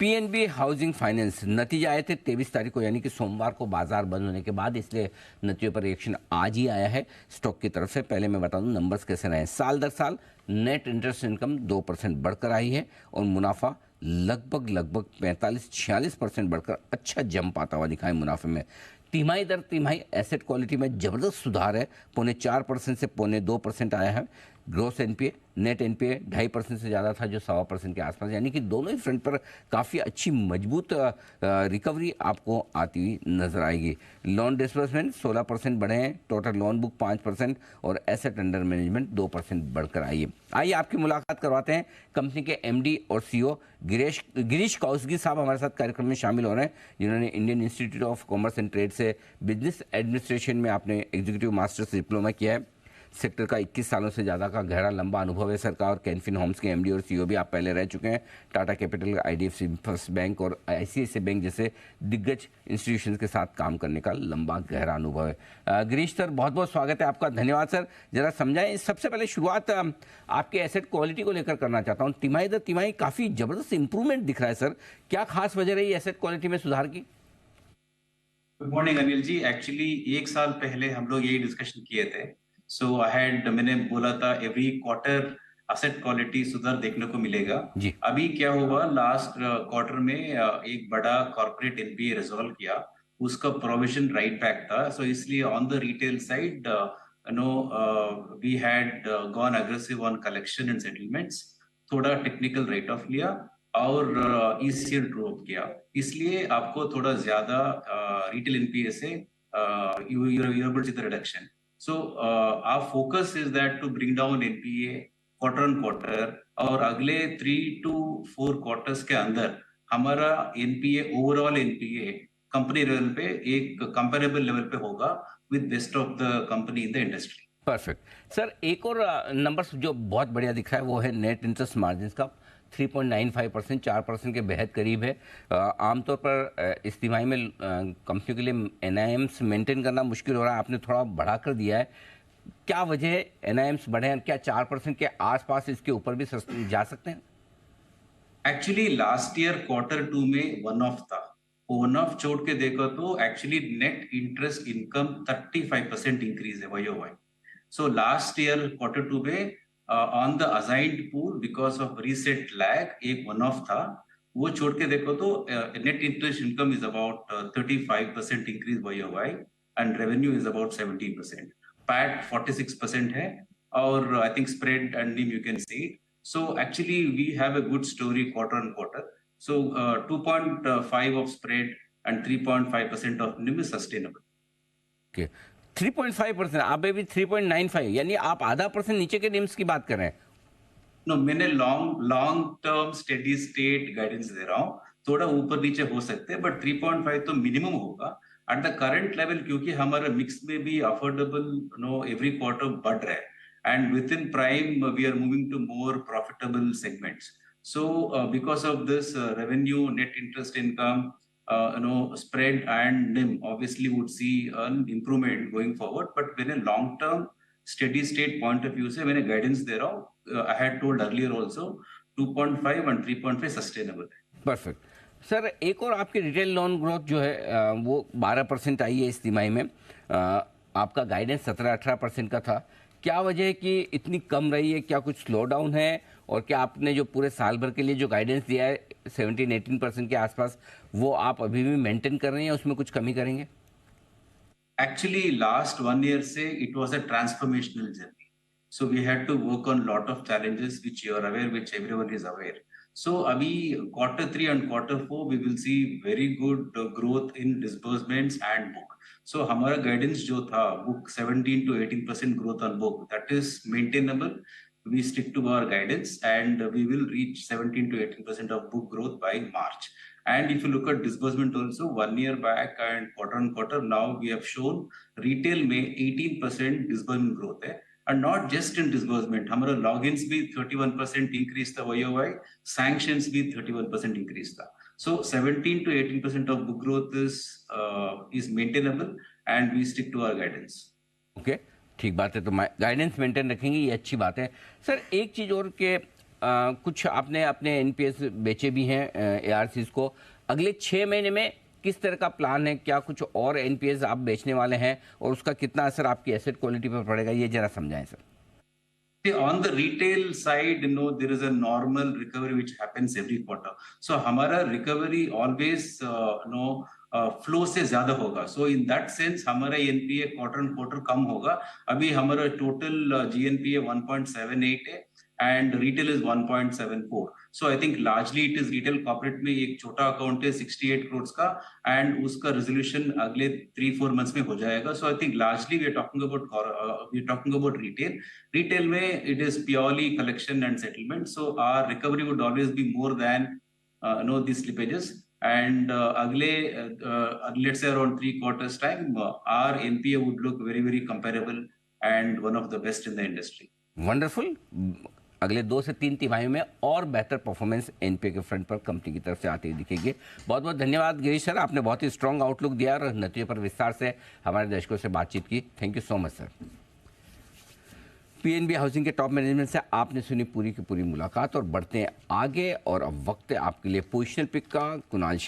PNB housing finance नतीजे आए थे 23 तारीख को, यानी कि सोमवार को बाजार बंद होने के बाद, इसलिए नतीजों पर रिएक्शन आज ही आया है स्टॉक की तरफ से। पहले मैं बता दूं नंबर्स कैसे रहे। साल दर साल नेट इंटरेस्ट इनकम 2% बढ़कर आई है और मुनाफा लगभग 45-46% बढ़कर अच्छा जंप आता हुआ दिखा है मुनाफे में। तिमाही दर तिमाही एसेट क्वालिटी में ज़बरदस्त सुधार है, 0.4% से 0.2% आया है। ग्रोस एनपीए नेट एनपीए 2.5% से ज़्यादा था जो 1.25% के आसपास, यानी कि दोनों ही फ्रंट पर काफ़ी अच्छी मजबूत रिकवरी आपको आती हुई नजर आएगी। लोन डिसबर्समेंट 16% बढ़े हैं, टोटल लोन बुक 5% और एसेट अंडर मैनेजमेंट 2% बढ़कर आई है। आइए आपकी मुलाकात करवाते हैं कंपनी के एमडी और सीईओ गिरीश कौसगी साहब हमारे साथ कार्यक्रम में शामिल हो रहे हैं, जिन्होंने Indian institute of commerce and trade से बिजनेस एडमिनिस्ट्रेशन में आपने एग्जीक्यूटिव मास्टर्स डिप्लोमा किया है। सेक्टर का 21 सालों से ज़्यादा का गहरा लंबा अनुभव है। सरकार और कैनफिन होम्स के एमडी और सीईओ भी आप पहले रह चुके हैं। Tata capital, IDFC first bank और आईसीआईसीआई बैंक जैसे दिग्गज इंस्टीट्यूशंस के साथ काम करने का लंबा गहरा अनुभव है। गिरीश सर, बहुत बहुत स्वागत है आपका। धन्यवाद सर। जरा समझाएं, सबसे पहले शुरुआत आपके एसेट क्वालिटी को लेकर करना चाहता हूँ। तिमाही दर तिमाही काफ़ी ज़बरदस्त इंप्रूवमेंट दिख रहा है सर, क्या खास वजह रही एसेट क्वालिटी में सुधार की? Good morning Anil ji. Actually एक साल पहले हम लोग यही डिस्कशन किए थे। मैंने बोला था एवरी क्वार्टर असेट क्वालिटी सुधार देखने को मिलेगा जी। अभी क्या हुआ, लास्ट क्वार्टर में एक बड़ा कॉर्पोरेट एनपीए रिजॉल्व किया, उसका प्रोविजन राइट बैक था। इसलिए on the retail side we had gone aggressive on collection and settlements, थोड़ा टेक्निकल राइट ऑफ लिया और ईसीएल ड्रॉप किया, इसलिए आपको थोड़ा ज्यादा रिटेल एनपीए से reduction. Our focus is that to bring down NPA quarter on quarter, और अगले 3 to 4 क्वार्टर्स के अंदर हमारा NPA overall NPA company level पे एक कंपेरेबल लेवल पे होगा with best of the company in the industry. Perfect sir. एक और नंबर जो बहुत बढ़िया दिख रहा है वो है नेट इंटरेस्ट मार्जिन का 3.95%, 4% के बेहद करीब है। आमतौर पर इस तिमाही में कंपनियों के लिए एनआईएम्स मेंटेन करना मुश्किल हो रहा है, आपने थोड़ा बढ़ा कर दिया है। क्या वजह है एनआईएम्स बढ़े हैं? क्या 4% के आसपास इसके ऊपर भी जा सकते हैं? एक्चुअली लास्ट ईयर क्वार्टर 2 में वन ऑफ था, वन ऑफ छोड़ के देखो तो actually net interest income 35% increase है YOY। लास्ट ईयर क्वार्टर 2 में on the assigned pool because of reset lag एक वन ऑफ था, वो छोड़ के देखो तो net interest income is about 35% increase YOY and revenue is about 17%, PAT 46% है और आई थिंक स्प्रेड एंड निम you can see. Actually we have a good story quarter on quarter. 2.5 of spread and 3.5% of NIM is sustainable. Okay. 3.5%, आप अभी 3.95, यानी आप आधा % नीचे के निम्स की बात कर रहे हैं। नो, मैंने long term steady state guidance दे रहा हूँ, थोड़ा ऊपर नीचे हो सकते हैं बट 3.5 तो मिनिमम होगा एट द करंट लेवल, क्योंकि हमारा मिक्स में भी अफोर्डेबल एवरी क्वार्टर बढ़ रहा है and within prime we are moving to more profitable segments. Because of this revenue, net interest income, spread and NIM obviously would see an improvement going forward, but when a long term steady state point of view से मैंने guidance दे रहा हूँ, I had told earlier also 2.5 and 3.5 sustainable है। Perfect sir. एक और आपकी retail loan growth जो है वो 12% आई है इस तिमाही में। आपका गाइडेंस 17-18% का था, क्या वजह है कि इतनी कम रही है? क्या कुछ स्लो डाउन है? और क्या आपने जो पूरे साल भर के लिए जो गाइडेंस दिया है 17-18% के आसपास, वो आप अभी भी मेंटेन कर रहे हैं, उसमें कुछ कमी करेंगे? एक्चुअली लास्ट 1 year से it was a transformational journey, so we had to work on lot of challenges which you are aware, which everyone is aware. अभी quarter 3 and quarter 4 we will see very good growth in disbursements and book. हमारा guidance जो था book 17 to 18% growth on book, that is maintainable. We stick to our guidance and we will reach 17 to 18% of book growth by March. And if you look at disbursement also, 1 year back and quarter on quarter, now we have shown retail में 18% disbursement growth है, and not just in disbursement, हमारा logins भी 31% increase था YOY, sanctions भी 31% increase था। 17 to 18% of book growth is maintainable and we stick to our guidance. Okay, ठीक बात है। तो गाइडेंस मेंटेन रखेंगे, ये अच्छी बात है सर। एक चीज़ और के कुछ आपने अपने एनपीएस बेचे भी हैं एआरसीज को, अगले 6 महीने में किस तरह का प्लान है? क्या कुछ और एनपीएस आप बेचने वाले हैं और उसका कितना असर आपकी एसेट क्वालिटी पर पड़ेगा, ये जरा समझाएं sir. See, on the retail side, there is a normal recovery which happens every quarter. So, हमारा recovery always, flow से ज्यादा होगा. So, in that sense, हमारा NPA quarter on quarter कम होगा. अभी हमारा total GNPA 1.78 है and retail is 1.74. So, I think largely it is retail corporate में एक छोटा account है 68 crores का and उसका resolution अगले 3-4 months में हो जाएगा. So, I think largely we are talking about retail. Retail में it is purely collection and settlement. So our recovery would always be more than these slippages. And let's say around 3 quarters time, our NPA would look very, very comparable and one of the best in the industry. Wonderful. अगले 2 से 3 तिमाही में और बेहतर performance NPA के front पर company की तरफ से आते ही दिखेगी। बहुत बहुत धन्यवाद गिरीश सर, आपने बहुत ही स्ट्रांग आउटलुक दिया और नतीजों पर विस्तार से हमारे दर्शकों से बातचीत की। Thank you so much sir. PNB housing के टॉप मैनेजमेंट से आपने सुनी पूरी की पूरी मुलाकात और बढ़ते हैं आगे। और अब वक्त है आपके लिए पोजिशनल पिक का। कुणाल शाह